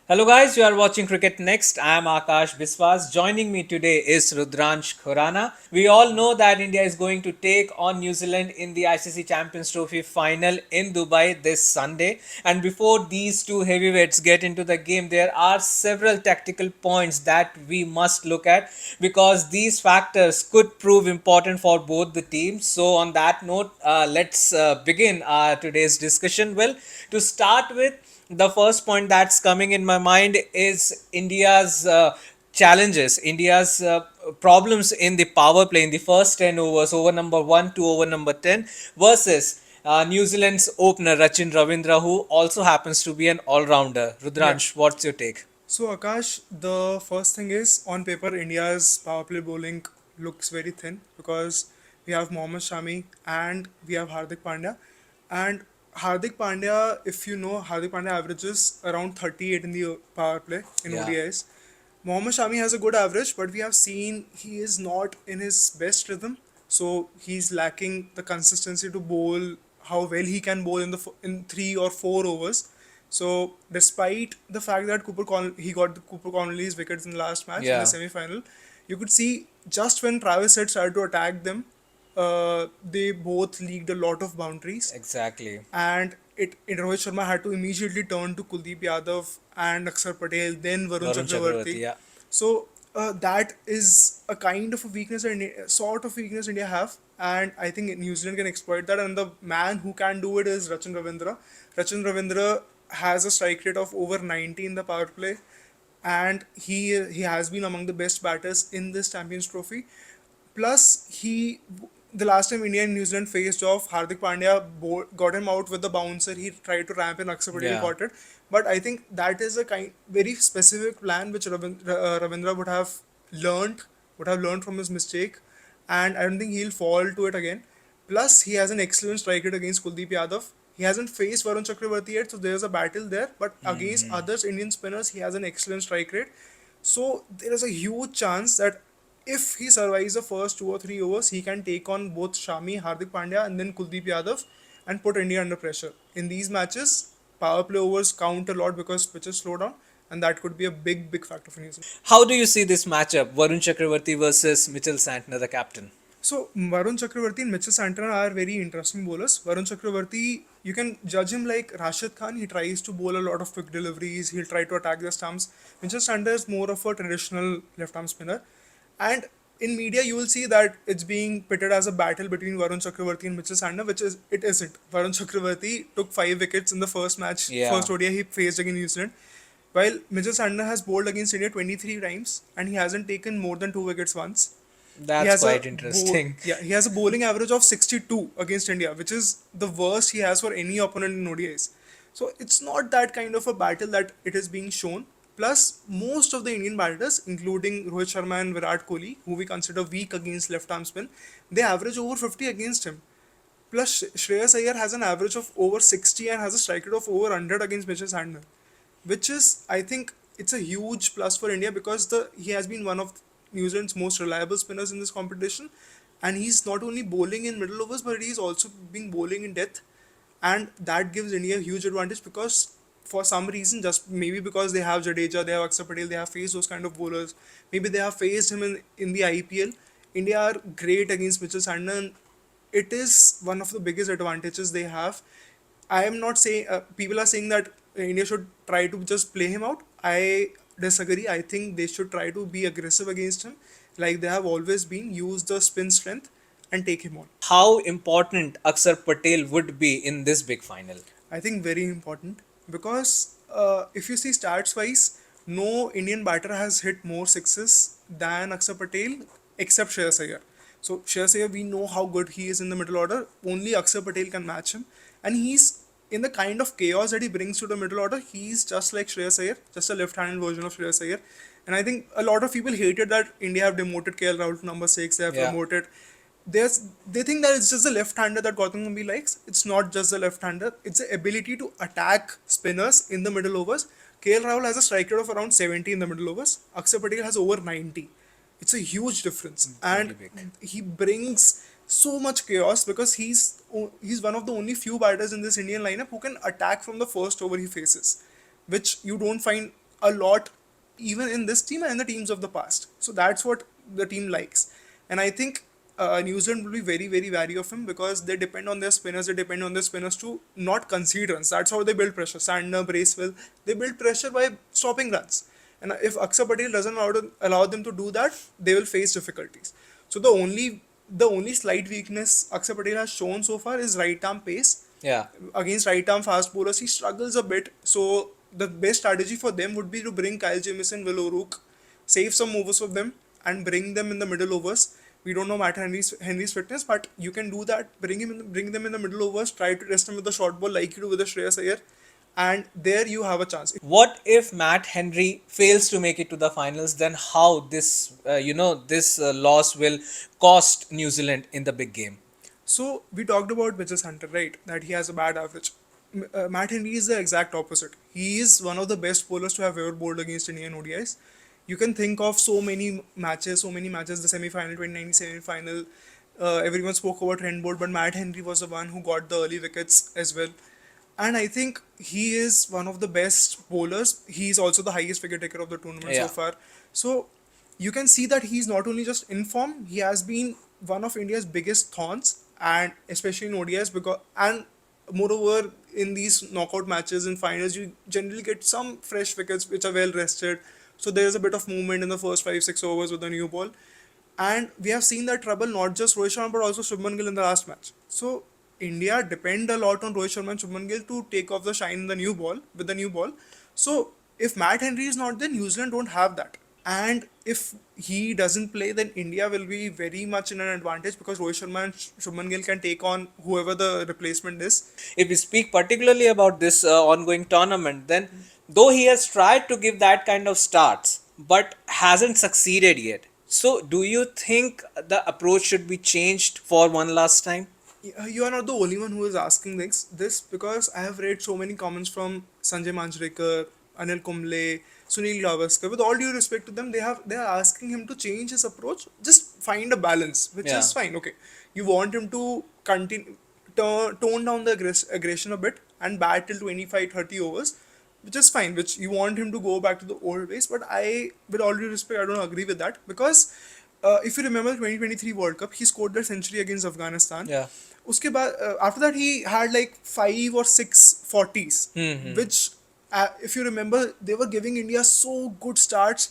Hello guys, you are watching Cricket Next. I am Akash Biswas. Joining me today is Rudransh Khurana. We all know that India is going to take on New Zealand in the ICC Champions Trophy final in Dubai this Sunday. And before these two heavyweights get into the game, there are several tactical points that we must look at because these factors could prove important for both the teams. So on that note, let's begin today's discussion. Well, to start with, the first point that's coming in my mind is India's challenges, India's problems in the power play in the first 10 overs, over number 1 to over number 10, versus New Zealand's opener Rachin Ravindra, who also happens to be an all rounder. Yeah. Rudransh, what's your take? So Akash, the first thing is on paper, India's power play bowling looks very thin because we have Mohammad Shami and we have Hardik Pandya. And Hardik Pandya, if you know, Hardik Pandya averages around 38 in the power play in Yeah. ODIs. Mohammad Shami has a good average, but we have seen he is not in his best rhythm. So he's lacking the consistency to bowl how well he can bowl in 3 or 4 overs. So despite the fact that he got the Cooper Connolly's wickets in the last match in the Yeah. semi-final, you could see just when Travis had started to attack them, they both leaked a lot of boundaries, Exactly. and it Rohit Sharma had to immediately turn to Kuldeep Yadav and Akshar Patel, then Varun Varun Chakravarti. Chakravarti. Yeah. So that is a kind of a weakness, sort of weakness India have, and I think New Zealand can exploit that. And the man who can do it is Rachin Ravindra. Rachin Ravindra has a strike rate of over 90 in the power play, and he has been among the best batters in this Champions Trophy. Plus, the last time India and New Zealand faced off, Hardik Pandya got him out with the bouncer. He tried to ramp in, Akshar Patel Yeah. got it. But I think that is a very specific plan which Ravindra learned would have learned from his mistake, and I don't think he'll fall to it again. Plus, he has an excellent strike rate against Kuldeep Yadav. He hasn't faced Varun Chakravarti yet, so there's a battle there. But against others Indian spinners, he has an excellent strike rate. So there is a huge chance that if he survives the first 2 or 3 overs, he can take on both Shami, Hardik Pandya, and then Kuldeep Yadav and put India under pressure. In these matches, power play overs count a lot because pitches slow down, and that could be a big, big factor for New Zealand. How do you see this matchup, Varun Chakravarti versus Mitchell Santner, the captain? So Varun Chakravarti and Mitchell Santner are very interesting bowlers. Varun Chakravarti, you can judge him like Rashid Khan. He tries to bowl a lot of quick deliveries. He'll try to attack the stumps. Mitchell Santner is more of a traditional left-arm spinner. And in media, you will see that it's being pitted as a battle between Varun Chakravarti and Mitchell Santner, which is it isn't. Varun Chakravarti took 5 wickets in the first match, Yeah. first ODI he faced against New Zealand, while Mitchell Santner has bowled against India 23 times and he hasn't taken more than 2 wickets once. He That's has a quite interesting. he has a bowling average of 62 against India, which is the worst he has for any opponent in ODIs. So it's not that kind of a battle that it is being shown. Plus, most of the Indian batters, including Rohit Sharma and Virat Kohli, who we consider weak against left arm spin, they average over 50 against him. Plus, Shreyas Iyer has an average of over 60 and has a strike rate of over 100 against Mitchell Santner, which is, I think, it's a huge plus for India because he has been one of New Zealand's most reliable spinners in this competition, and he's not only bowling in middle overs but he's also been bowling in depth, and that gives India a huge advantage because for some reason, just maybe because they have Jadeja, they have Akshar Patel, they have faced those kind of bowlers. Maybe they have faced him in the IPL. India are great against Mitchell Santner, and it is one of the biggest advantages they have. I am not saying people are saying that India should try to just play him out. I disagree. I think they should try to be aggressive against him, like they have always been. Use the spin strength and take him on. How important Akshar Patel would be in this big final? I think very important because if you see stats wise, no Indian batter has hit more sixes than Akshar Patel except Shreyas Iyer. So Shreyas Iyer, we know how good he is in the middle order. Only Akshar Patel can match him, and he's in the kind of chaos that he brings to the middle order. He's just like Shreyas Iyer, just a left-handed version of Shreyas Iyer. And I think a lot of people hated that India have demoted KL Rahul to number 6. They have Yeah. promoted they think that it's just the left-hander that Gautam Gambhir likes. It's not just the left-hander. It's the ability to attack spinners in the middle overs. KL Rahul has a strike rate of around 70 in the middle overs. Akshar Patel has over 90. It's a huge difference, Very and big. he brings so much chaos because he's one of the only few batters in this Indian lineup who can attack from the first over he faces, which you don't find a lot, even in this team and in the teams of the past. So that's what the team likes. And I think New Zealand will be very, very wary of him because they depend on their spinners. They depend on their spinners to not concede runs. That's how they build pressure. Santner, Bracewell, they build pressure by stopping runs. And if Akshar Patel doesn't allow them to do that, they will face difficulties. So the only slight weakness Akshar Patel has shown so far is right arm pace. Yeah. Against right arm fast bowlers, he struggles a bit. So the best strategy for them would be to bring Kyle Jamieson, Will O'Rourke, save some overs for them, and bring them in the middle overs. We don't know Henry's fitness, but you can do that. Bring them in the middle overs. Try to test them with the short ball like you do with the Shreyas Iyer, and there you have a chance. What if Matt Henry fails to make it to the finals? Then how this loss will cost New Zealand in the big game? So we talked about Mitchell Santner, right? That he has a bad average. Matt Henry is the exact opposite. He is one of the best bowlers to have ever bowled against Indian ODIs. You can think of so many matches, the semi-final, 2019 semi-final. Everyone spoke about Trent Bolt, but Matt Henry was the one who got the early wickets as well. And I think he is one of the best bowlers. He's also the highest wicket taker of the tournament so Yeah. far. So you can see that he's not only just in form, he has been one of India's biggest thorns, and especially in ODIs, because and moreover in these knockout matches and finals you generally get some fresh wickets which are well rested. So there's a bit of movement in the first 5-6 overs with the new ball. And we have seen that trouble not just Rohit Sharma but also Shubman Gill in the last match. So India depend a lot on Rohit Sharma and Shubman Gill to take off the shine in the new ball with the new ball. So if Matt Henry is not there, New Zealand don't have that. And if he doesn't play, then India will be very much in an advantage because Rohit Sharma and Shubman Gill can take on whoever the replacement is. If we speak particularly about this ongoing tournament, then though he has tried to give that kind of starts, but hasn't succeeded yet. So, do you think the approach should be changed for one last time? You are not the only one who is asking this because I have read so many comments from Sanjay Manjrekar, Anil Kumble, Sunil Gavaskar. With all due respect to them, they are asking him to change his approach. Just find a balance, which Yeah. is fine. Okay, you want him to continue tone down the aggression a bit and bat till 25-30 overs, which is fine. Which you want him to go back to the old ways. But with all due respect, I don't agree with that because if you remember 2023 World Cup, he scored that century against Afghanistan. Yeah. उसके बाद after that he had like 5 or 6 40s, which if you remember they were giving India so good starts,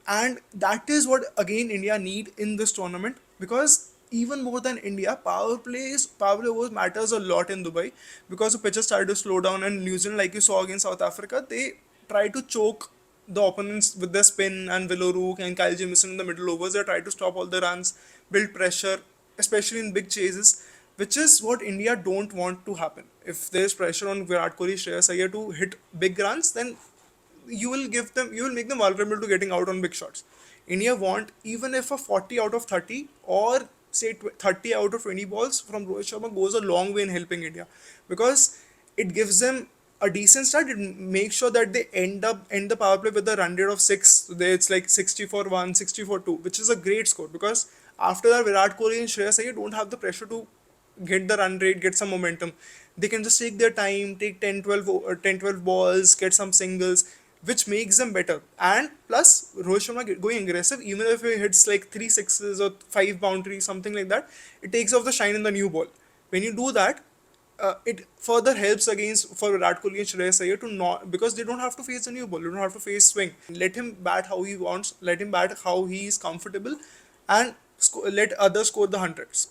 and that is what again India need in this tournament because even more than India, power play overs matters a lot in Dubai because the pitches started to slow down, and New Zealand, like you saw against South Africa, they try to choke the opponents with their spin, and Will O'Rourke and Kyle Jamieson in the middle overs. They try to stop all the runs, build pressure, especially in big chases, which is what India don't want to happen. If there is pressure on Virat Kohli, Shreyas Iyer to hit big runs, then you will make them vulnerable to getting out on big shots. India want, even if a 40 out of 30 or say 30 out of 20 balls from Rohit Sharma goes a long way in helping India because it gives them a decent start. It makes sure that they end the power play with a run rate of 6. So it's like 60-1, 60-2, which is a great score because after that Virat Kohli and Shreyas Iyer don't have the pressure to get the run rate, get some momentum. They can just take their time, take 10 12 balls, get some singles, which makes them better. And plus, Rohit Sharma going aggressive, even if he hits like 3 6s or 5 boundaries, something like that, it takes off the shine in the new ball. When you do that, it further helps against for Virat Kohli and Shreyas Iyer to not, because they don't have to face the new ball, they don't have to face swing. Let him bat how he wants, let him bat how he is comfortable, and let others score the hundreds.